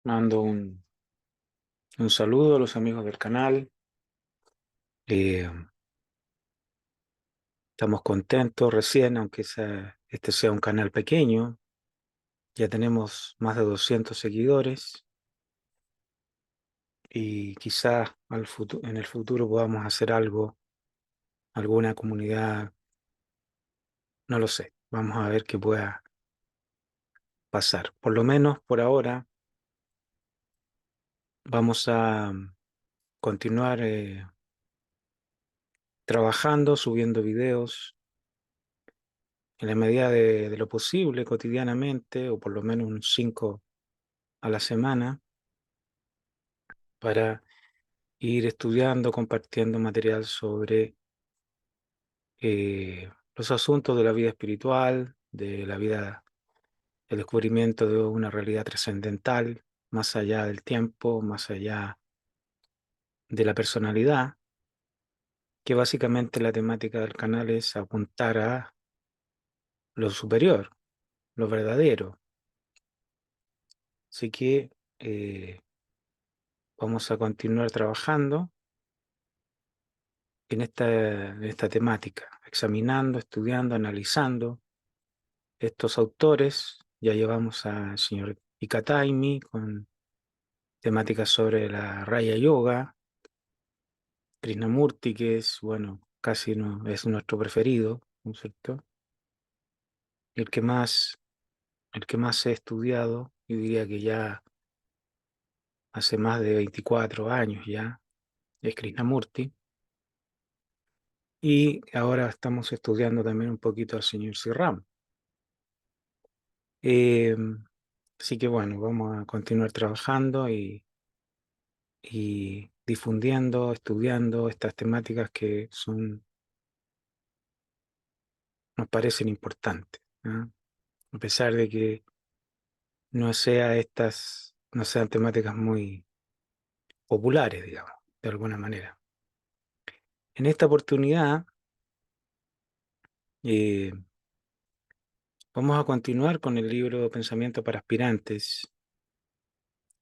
Mando un saludo a los amigos del canal. Eh, Estamos contentos recién, aunque este sea un canal pequeño. Ya tenemos más de 200 seguidores y quizás en el futuro podamos hacer algo, alguna comunidad, no lo sé. Vamos a ver qué pueda pasar. Por lo menos por ahora vamos a continuar trabajando, subiendo videos en la medida de lo posible cotidianamente, o por lo menos unos 5 a la semana, para ir estudiando, compartiendo material sobre los asuntos de la vida espiritual, de la vida, el descubrimiento de una realidad trascendental, más allá del tiempo, más allá de la personalidad, que básicamente la temática del canal es apuntar a lo superior, lo verdadero. Así que vamos a continuar trabajando en esta temática, examinando, estudiando, analizando estos autores. Ya llevamos al señor Ikataimi con temáticas sobre la Raya Yoga, Krishnamurti, que es, bueno, casi no, es nuestro preferido, ¿no es cierto? El que más, el que más he estudiado, yo diría que ya hace más de 24 años ya, es Krishnamurti. Y ahora estamos estudiando también un poquito al señor Sirram. Eh, Así que bueno, vamos a continuar trabajando y difundiendo, estudiando estas temáticas que nos parecen importantes, ¿no? A pesar de que no sean temáticas muy populares, digamos, de alguna manera. En esta oportunidad eh, vamos a continuar con el libro Pensamiento para Aspirantes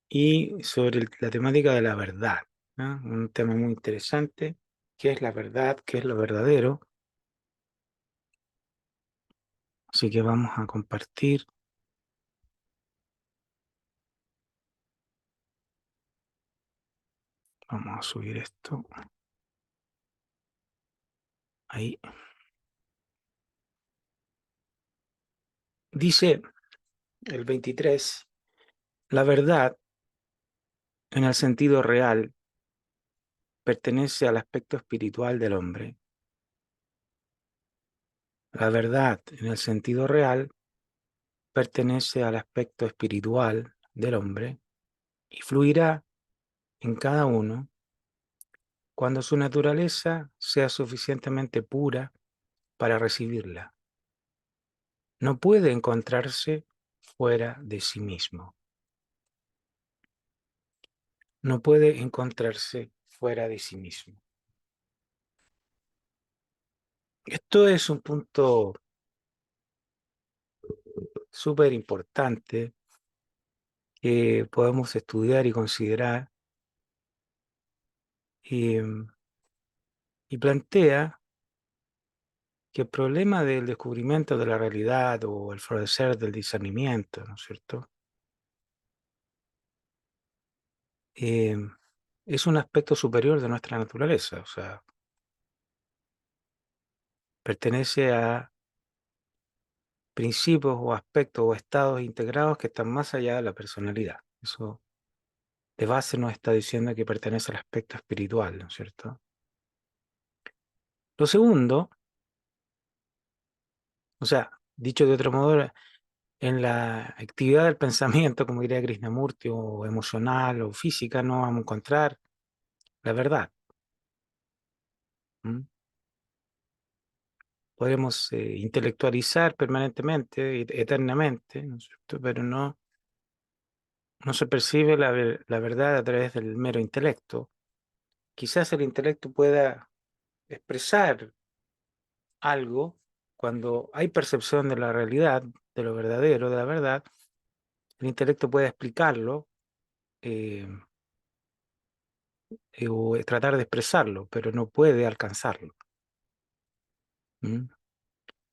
y sobre la temática de la verdad, ¿no? Un tema muy interesante. ¿Qué es la verdad? ¿Qué es lo verdadero? Así que vamos a compartir. Vamos a subir esto ahí. Dice el 23, la verdad, en el sentido real, pertenece al aspecto espiritual del hombre. La verdad, en el sentido real, pertenece al aspecto espiritual del hombre y fluirá en cada uno cuando su naturaleza sea suficientemente pura para recibirla. No puede encontrarse fuera de sí mismo. No puede encontrarse fuera de sí mismo. Esto es un punto súper importante que podemos estudiar y considerar, y, y plantea que el problema del descubrimiento de la realidad o el florecer del discernimiento, ¿no es cierto? Eh, es un aspecto superior de nuestra naturaleza, o sea, pertenece a principios o aspectos o estados integrados que están más allá de la personalidad. Eso de base nos está diciendo que pertenece al aspecto espiritual, ¿no es cierto? Lo segundo, o sea, dicho de otro modo, en la actividad del pensamiento, como diría Krishnamurti, o emocional o física, no vamos a encontrar la verdad. ¿Mm? Podemos intelectualizar permanentemente, eternamente, ¿no es cierto? Pero no se percibe la verdad a través del mero intelecto. Quizás el intelecto pueda expresar algo cuando hay percepción de la realidad, de lo verdadero, de la verdad. El intelecto puede explicarlo, eh, o tratar de expresarlo, pero no puede alcanzarlo. ¿Mm?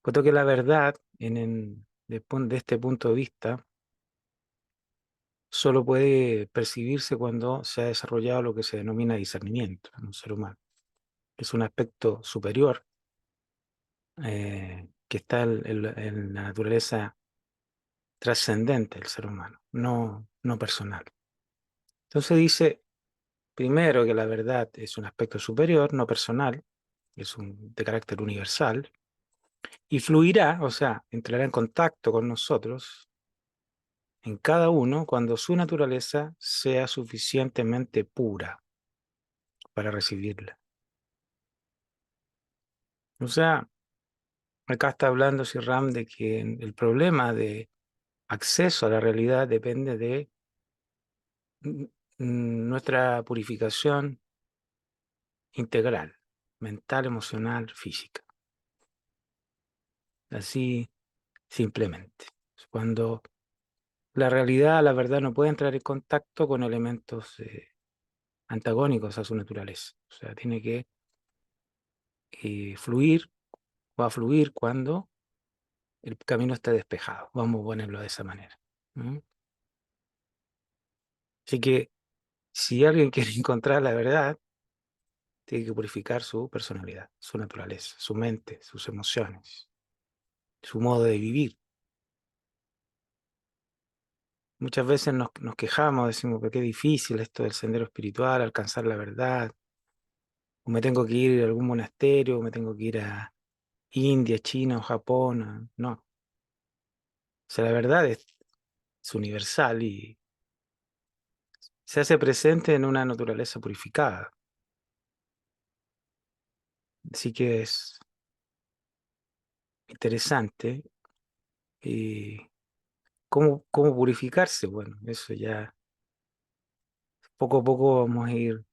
Puesto que la verdad, de este punto de vista, solo puede percibirse cuando se ha desarrollado lo que se denomina discernimiento en un ser humano. Es un aspecto superior que está en la naturaleza trascendente del ser humano, no personal. Entonces dice, primero, que la verdad es un aspecto superior, no personal, de carácter universal, y fluirá, o sea, entrará en contacto con nosotros en cada uno cuando su naturaleza sea suficientemente pura para recibirla. O sea, acá está hablando Sirram de que el problema de acceso a la realidad depende de nuestra purificación integral, mental, emocional, física. Así simplemente. Cuando la verdad no puede entrar en contacto con elementos antagónicos a su naturaleza. O sea, tiene que fluir, va a fluir cuando el camino esté despejado. Vamos a ponerlo de esa manera. ¿Mm? Así que si alguien quiere encontrar la verdad, tiene que purificar su personalidad, su naturaleza, su mente, sus emociones, su modo de vivir. Muchas veces nos quejamos, decimos, pero qué difícil esto del sendero espiritual, alcanzar la verdad, o me tengo que ir a algún monasterio, o me tengo que ir a India, China o Japón. No, o sea, la verdad es universal y se hace presente en una naturaleza purificada. Así que es interesante. Y ¿cómo purificarse? Bueno, eso ya poco a poco vamos a ir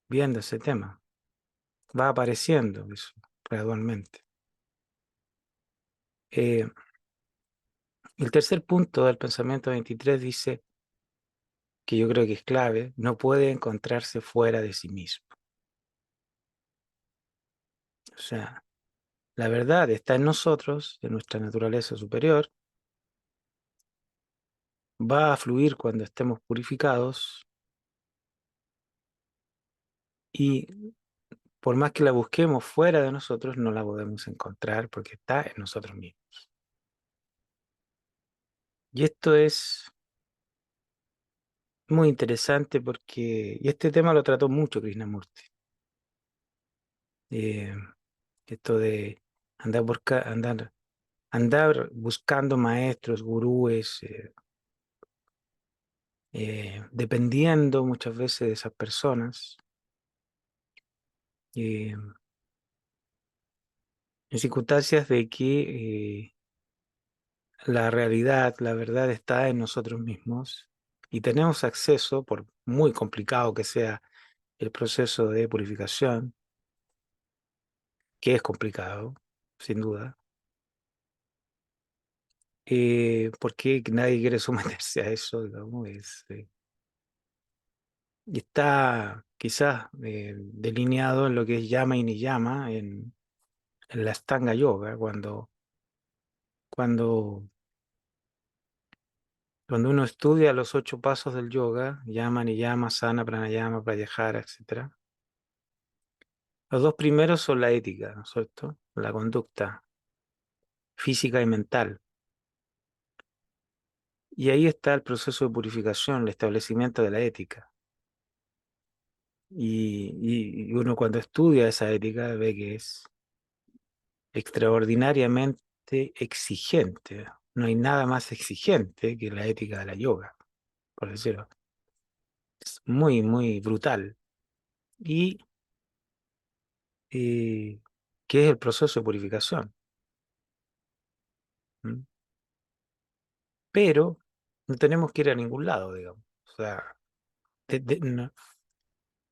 viendo ese tema. Va apareciendo eso gradualmente. Eh, el tercer punto del pensamiento 23 dice, que yo creo que es clave, no puede encontrarse fuera de sí mismo. O sea, la verdad está en nosotros, en nuestra naturaleza superior, va a fluir cuando estemos purificados y por más que la busquemos fuera de nosotros, no la podemos encontrar porque está en nosotros mismos. Y esto es muy interesante porque, y este tema lo trató mucho Krishnamurti, eh, esto de andar buscando maestros, gurúes, dependiendo muchas veces de esas personas, eh, en circunstancias de que la verdad está en nosotros mismos y tenemos acceso, por muy complicado que sea el proceso de purificación, que es complicado, sin duda, porque nadie quiere someterse a eso, digamos, y está quizás delineado en lo que es llama y niyama en la Astanga Yoga, cuando, cuando uno estudia los 8 pasos del yoga, llama, niyama, sana, pranayama, pratyahara, etc. Los dos primeros son la ética, ¿no es cierto? La conducta física y mental. Y ahí está el proceso de purificación, el establecimiento de la ética. Y uno cuando estudia esa ética ve que es extraordinariamente exigente. No hay nada más exigente que la ética de la yoga, por decirlo. Es muy, muy brutal. Y que es el proceso de purificación. ¿Mm? Pero no tenemos que ir a ningún lado, digamos. O sea,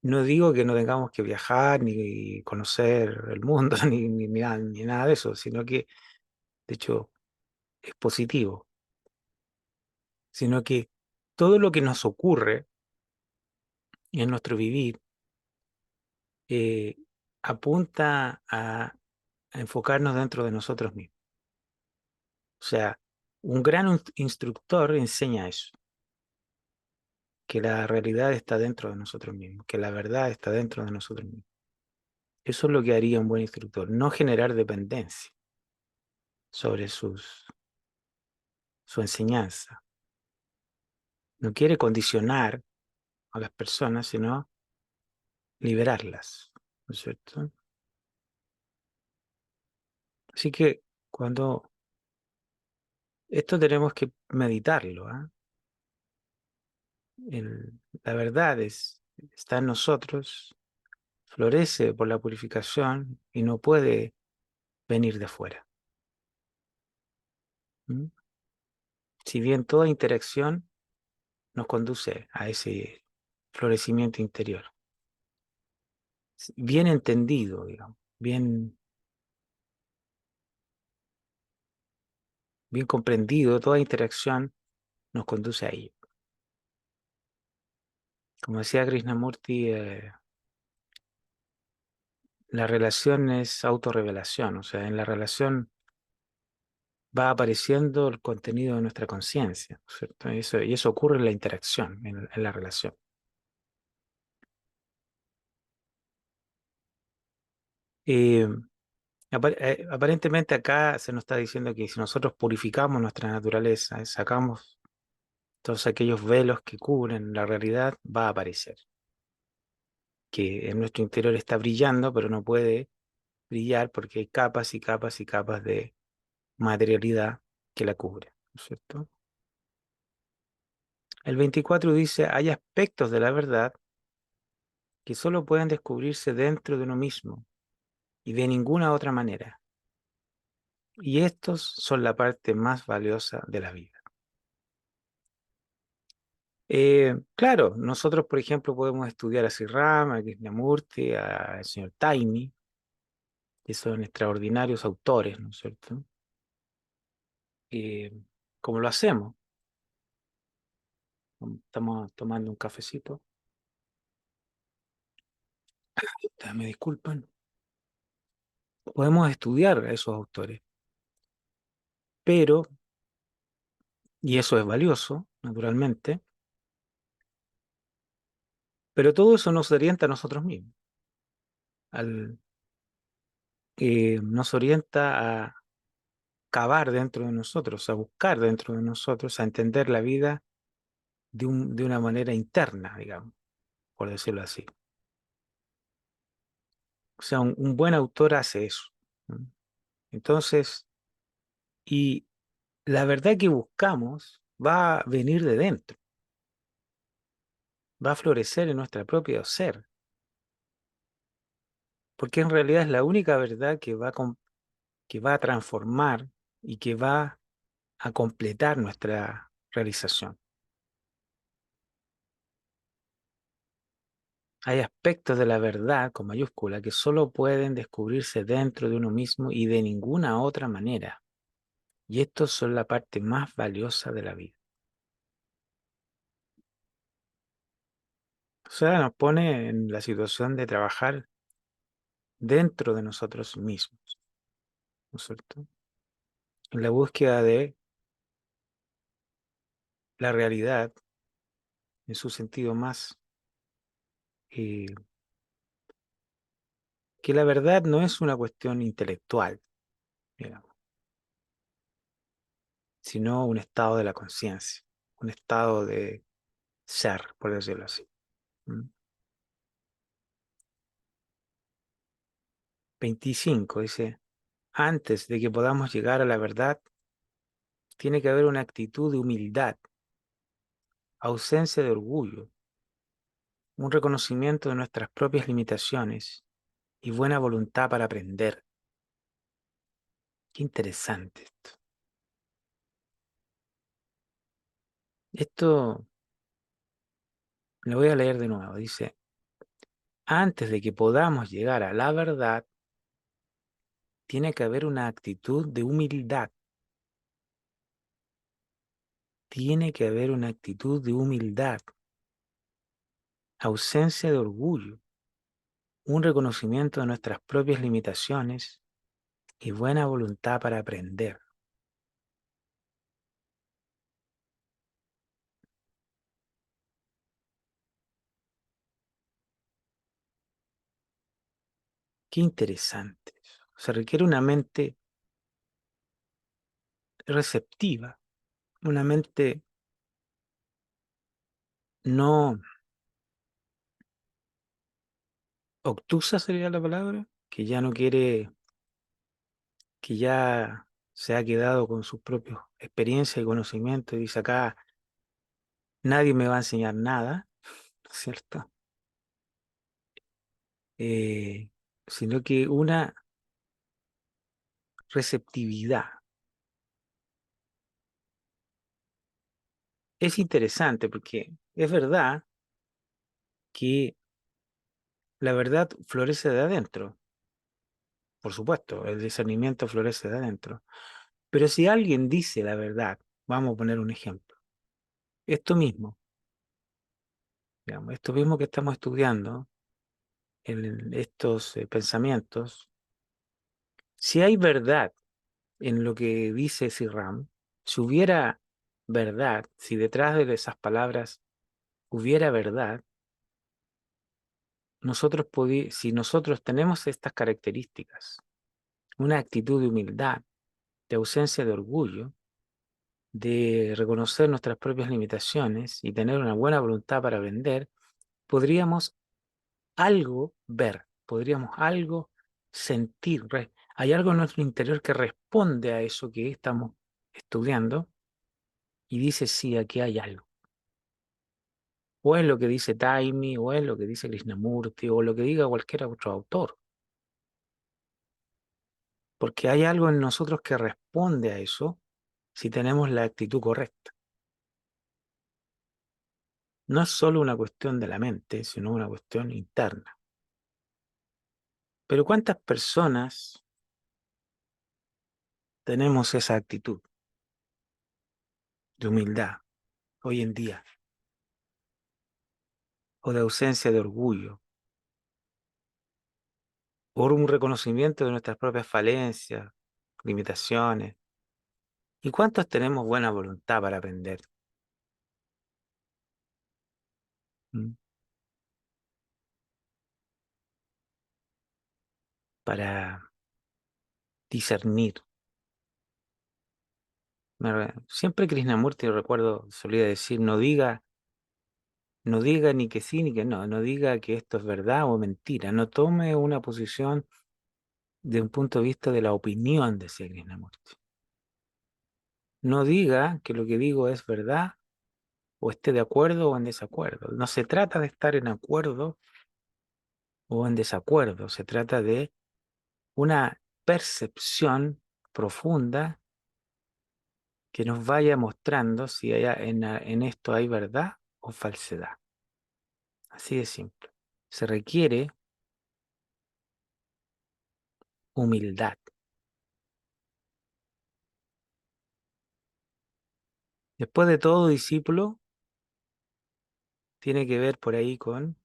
no digo que no tengamos que viajar ni conocer el mundo ni nada de eso, sino que, de hecho, es positivo, sino que todo lo que nos ocurre en nuestro vivir eh, apunta a enfocarnos dentro de nosotros mismos. O sea, un gran instructor enseña eso, que la realidad está dentro de nosotros mismos, que la verdad está dentro de nosotros mismos. Eso es lo que haría un buen instructor, no generar dependencia sobre su enseñanza. No quiere condicionar a las personas, sino liberarlas, ¿no es cierto? Así que cuando esto tenemos que meditarlo, ¿ah? La verdad está en nosotros, florece por la purificación y no puede venir de fuera. ¿Mm? Si bien toda interacción nos conduce a ese florecimiento interior, bien entendido, digamos, bien comprendido, toda interacción nos conduce a ello. Como decía Krishnamurti, la relación es autorrevelación, o sea, en la relación va apareciendo el contenido de nuestra conciencia, ¿no es cierto? Y eso ocurre en la interacción, en la relación. Eh, Aparentemente acá se nos está diciendo que si nosotros purificamos nuestra naturaleza, sacamos todos aquellos velos que cubren la realidad, va a aparecer, que en nuestro interior está brillando, pero no puede brillar porque hay capas y capas y capas de materialidad que la cubren, ¿no es cierto? El 24 dice, hay aspectos de la verdad que solo pueden descubrirse dentro de uno mismo y de ninguna otra manera. Y estos son la parte más valiosa de la vida. Claro, nosotros, por ejemplo, podemos estudiar a Sri Rama, a Krishnamurti, al señor Taimi, que son extraordinarios autores, ¿no es cierto? Eh, como lo hacemos, estamos tomando un cafecito, me disculpan, podemos estudiar a esos autores, pero, y eso es valioso, naturalmente, pero todo eso nos orienta a nosotros mismos, al, nos orienta a cavar dentro de nosotros, a buscar dentro de nosotros, a entender la vida de una manera interna, digamos, por decirlo así. O sea, un buen autor hace eso, ¿no? Entonces, y la verdad que buscamos va a venir de dentro, va a florecer en nuestra propia ser, porque en realidad es la única verdad que va a transformar y que va a completar nuestra realización. Hay aspectos de la verdad con mayúscula que solo pueden descubrirse dentro de uno mismo y de ninguna otra manera. Y estos son la parte más valiosa de la vida. O sea, nos pone en la situación de trabajar dentro de nosotros mismos, ¿no es cierto? En la búsqueda de la realidad en su sentido más, eh, que la verdad no es una cuestión intelectual, digamos, sino un estado de la conciencia, un estado de ser, por decirlo así. ¿Mm? 25 dice, antes de que podamos llegar a la verdad, tiene que haber una actitud de humildad, ausencia de orgullo, un reconocimiento de nuestras propias limitaciones y buena voluntad para aprender. Qué interesante esto. Esto lo voy a leer de nuevo. Dice, antes de que podamos llegar a la verdad, tiene que haber una actitud de humildad. Tiene que haber una actitud de humildad, ausencia de orgullo, un reconocimiento de nuestras propias limitaciones y buena voluntad para aprender. Qué interesante. Se requiere una mente receptiva, una mente no obtusa sería la palabra, que ya no quiere, que ya se ha quedado con sus propias experiencias y conocimientos y dice acá nadie me va a enseñar nada, ¿no es cierto? Eh, Sino que una receptividad. Es interesante porque es verdad que la verdad florece de adentro, por supuesto, el discernimiento florece de adentro. Pero si alguien dice la verdad, vamos a poner un ejemplo, esto mismo, digamos, esto mismo que estamos estudiando, en estos pensamientos, si hay verdad en lo que dice Sirram, si hubiera verdad, si detrás de esas palabras hubiera verdad, si nosotros tenemos estas características, una actitud de humildad, de ausencia de orgullo, de reconocer nuestras propias limitaciones y tener una buena voluntad para aprender, podríamos algo ver, podríamos algo sentir. Hay algo en nuestro interior que responde a eso que estamos estudiando y dice, sí, aquí hay algo. O es lo que dice Taimi, o es lo que dice Krishnamurti, o lo que diga cualquier otro autor. Porque hay algo en nosotros que responde a eso si tenemos la actitud correcta. No es solo una cuestión de la mente, sino una cuestión interna. Pero ¿cuántas personas tenemos esa actitud de humildad hoy en día? O de ausencia de orgullo, por un reconocimiento de nuestras propias falencias, limitaciones. ¿Y cuántos tenemos buena voluntad para aprender? ¿Mm? Para discernir. Siempre Krishnamurti, recuerdo, solía decir, no diga ni que sí ni que no, no diga que esto es verdad o mentira, no tome una posición de un punto de vista de la opinión, decía Krishnamurti. No diga que lo que digo es verdad o esté de acuerdo o en desacuerdo. No se trata de estar en acuerdo o en desacuerdo, se trata de una percepción profunda que nos vaya mostrando si en esto hay verdad o falsedad. Así de simple. Se requiere humildad. Después de todo, discípulo tiene que ver por ahí con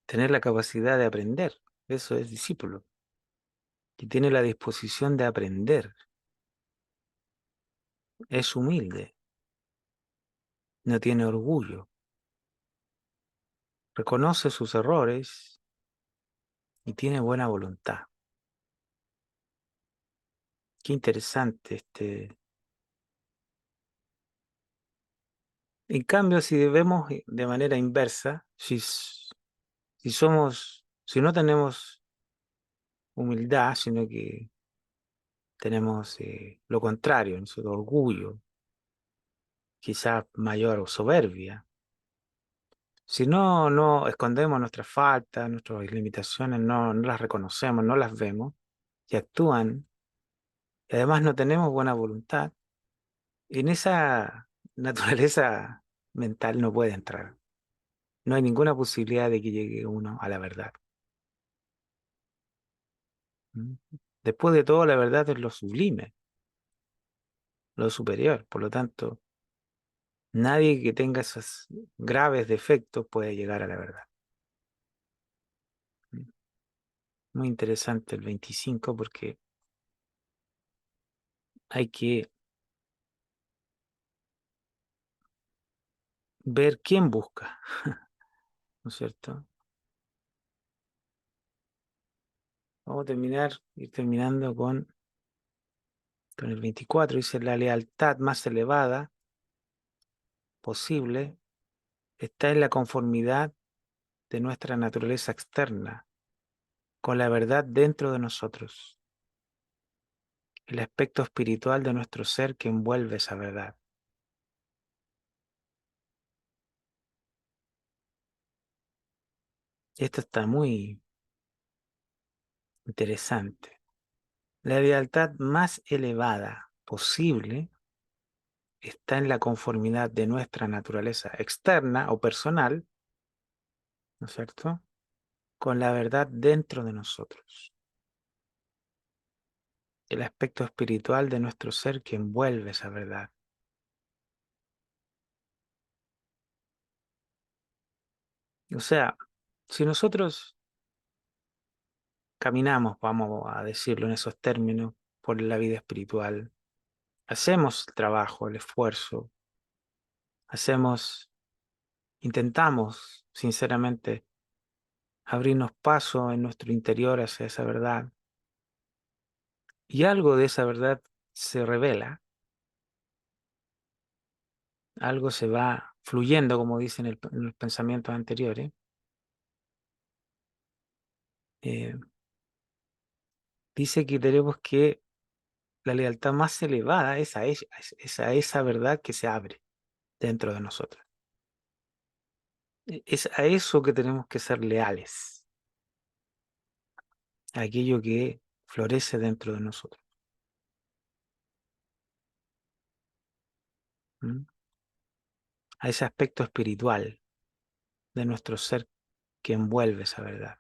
tener la capacidad de aprender. Eso es discípulo, que tiene la disposición de aprender. Es humilde, no tiene orgullo, reconoce sus errores y tiene buena voluntad. Qué interesante este. En cambio, si vemos de manera inversa, si no tenemos humildad, sino que tenemos lo contrario, nuestro orgullo, quizás mayor soberbia, si no escondemos nuestras faltas, nuestras limitaciones, no las reconocemos, no las vemos y actúan, y además no tenemos buena voluntad, en esa naturaleza mental no puede entrar. No hay ninguna posibilidad de que llegue uno a la verdad. ¿Mm? Después de todo, la verdad es lo sublime, lo superior. Por lo tanto, Nadie que tenga esos graves defectos puede llegar a la verdad. Muy interesante el 25 porque hay que ver quién busca, ¿no es cierto? Vamos a ir terminando con el 24. Dice, la lealtad más elevada posible está en la conformidad de nuestra naturaleza externa, con la verdad dentro de nosotros, el aspecto espiritual de nuestro ser que envuelve esa verdad. Esto está muy interesante. La lealtad más elevada posible está en la conformidad de nuestra naturaleza externa o personal, ¿no es cierto?, con la verdad dentro de nosotros, el aspecto espiritual de nuestro ser que envuelve esa verdad. O sea, si nosotros caminamos, vamos a decirlo en esos términos, por la vida espiritual, hacemos el trabajo, el esfuerzo, hacemos, intentamos sinceramente abrirnos paso en nuestro interior hacia esa verdad, y algo de esa verdad se revela, algo se va fluyendo, como dicen en los pensamientos anteriores. eh, Dice que tenemos que la lealtad más elevada es a ella, es a esa verdad que se abre dentro de nosotros. Es a eso que tenemos que ser leales, a aquello que florece dentro de nosotros. ¿Mm? A ese aspecto espiritual de nuestro ser que envuelve esa verdad.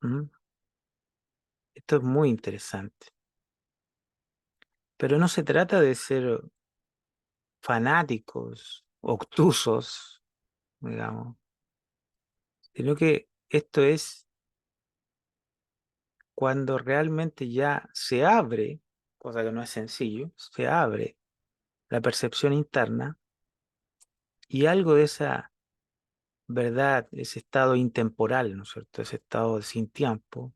¿Mm? Esto es muy interesante. Pero no se trata de ser fanáticos, obtusos, digamos, sino que esto es cuando realmente ya se abre, cosa que no es sencillo, se abre la percepción interna y algo de esa verdad, ese estado intemporal, ¿no es cierto? Ese estado sin tiempo,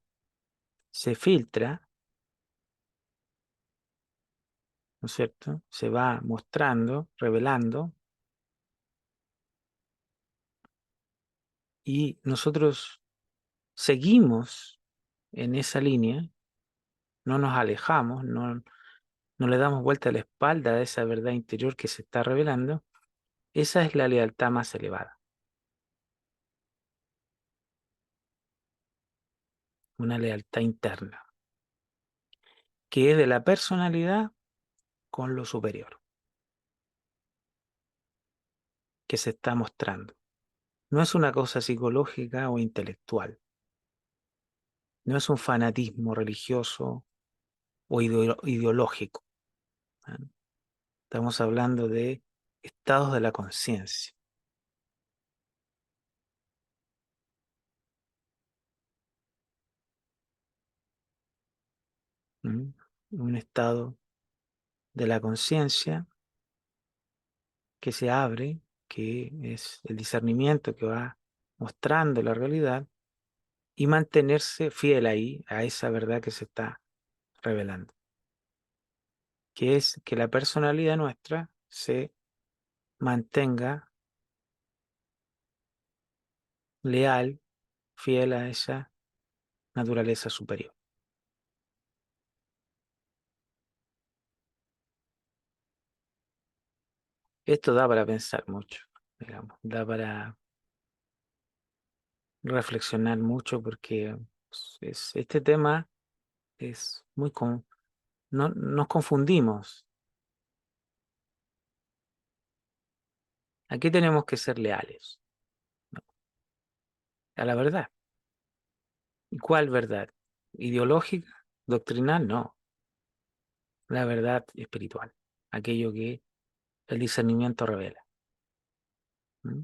se filtra, ¿no es cierto? Se va mostrando, revelando, y nosotros seguimos en esa línea, no nos alejamos, no le damos vuelta a la espalda a esa verdad interior que se está revelando. Esa es la lealtad más elevada, una lealtad interna, que es de la personalidad con lo superior, que se está mostrando. No es una cosa psicológica o intelectual, no es un fanatismo religioso o ideológico, ¿ah? Estamos hablando de estados de la conciencia, ¿m? Un estado de la conciencia que se abre, que es el discernimiento que va mostrando la realidad y mantenerse fiel ahí, a esa verdad que se está revelando, que es que la personalidad nuestra se mantenga leal, fiel a esa naturaleza superior. Esto da para pensar mucho, digamos, da para reflexionar mucho porque este tema es muy... no, nos confundimos. Aquí tenemos que ser leales, ¿no?, a la verdad. ¿Y cuál verdad? ¿Ideológica? ¿Doctrinal? No. la verdad espiritual, aquello que el discernimiento revela. ¿Mm?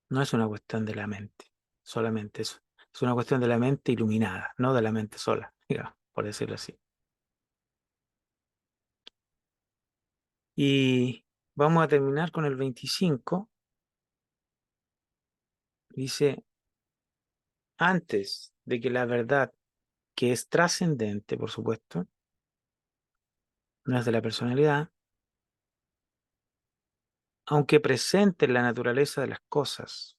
No es una cuestión de la mente, solamente eso. Es una cuestión de la mente iluminada, no de la mente sola, digamos, por decirlo así. Y vamos a terminar con el 25. Dice, antes de que la verdad, que es trascendente, por supuesto, no es de la personalidad, aunque presente en la naturaleza de las cosas,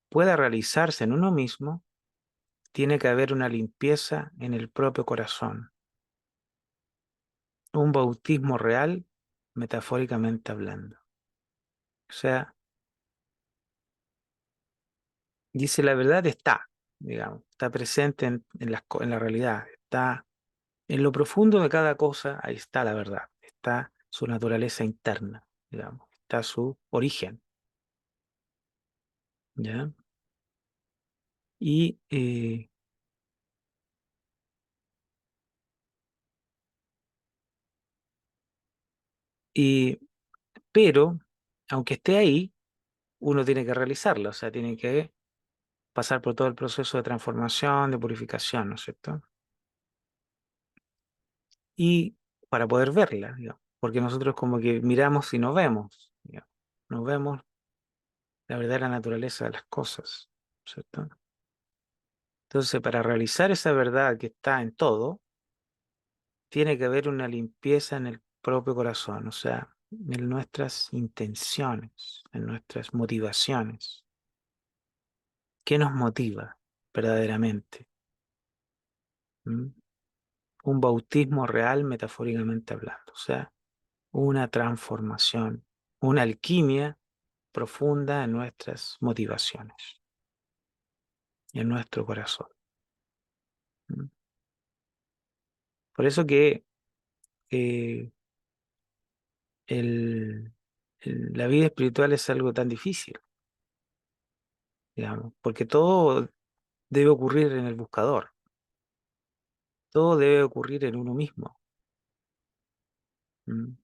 pueda realizarse en uno mismo, tiene que haber una limpieza en el propio corazón, un bautismo real, metafóricamente hablando. O sea, dice la verdad está, digamos, está presente en la realidad, está en lo profundo de cada cosa, ahí está la verdad, está su naturaleza interna, digamos, está su origen, ¿ya? Y, y, pero, aunque esté ahí, uno tiene que realizarla, o sea, tiene que pasar por todo el proceso de transformación, de purificación, ¿no es cierto? Y para poder verla, digamos, porque nosotros como que miramos y no vemos, digamos, no vemos la verdadera naturaleza de las cosas, ¿cierto? Entonces, para realizar esa verdad que está en todo, tiene que haber una limpieza en el propio corazón, o sea, en nuestras intenciones, en nuestras motivaciones. ¿Qué nos motiva verdaderamente? ¿Mm? Un bautismo real, metafóricamente hablando, o sea, una transformación, una alquimia profunda en nuestras motivaciones y en nuestro corazón. ¿Mm? Por eso que eh, el- la vida espiritual es algo tan difícil, digamos, porque todo debe ocurrir en el buscador, todo debe ocurrir en uno mismo. ¿Mm?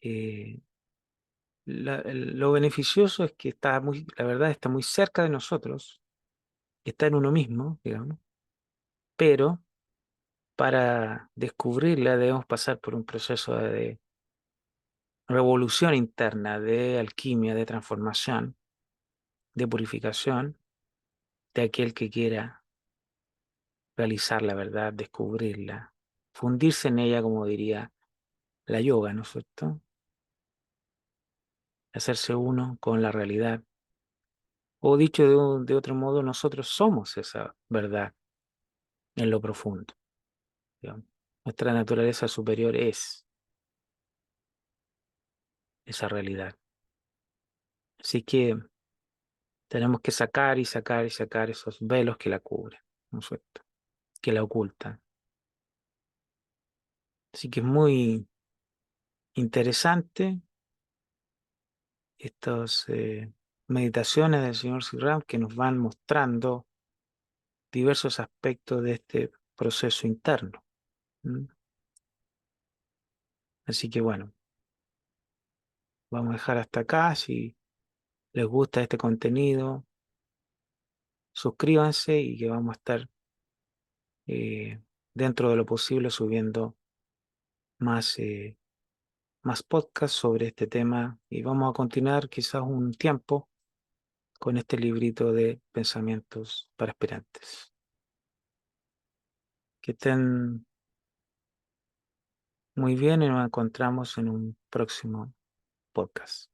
Eh, lo beneficioso es que la verdad está muy cerca de nosotros, está en uno mismo, digamos, pero para descubrirla debemos pasar por un proceso de revolución interna, de alquimia, de transformación, de purificación de aquel que quiera realizar la verdad, descubrirla, fundirse en ella, como diría la yoga, ¿no es cierto? Hacerse uno con la realidad. O dicho de otro modo, nosotros somos esa verdad en lo profundo, digamos. Nuestra naturaleza superior es esa realidad. Así que tenemos que sacar y sacar y sacar esos velos que la cubren, ¿no es cierto? Que la ocultan. Así que es muy interesante estas meditaciones del señor Sirram que nos van mostrando diversos aspectos de este proceso interno. ¿Mm? Así que bueno, vamos a dejar hasta acá. Si les gusta este contenido, suscríbanse y que vamos a estar dentro de lo posible subiendo más, más podcasts sobre este tema y vamos a continuar quizás un tiempo con este librito de pensamientos para aspirantes. Que estén muy bien y nos encontramos en un próximo podcast.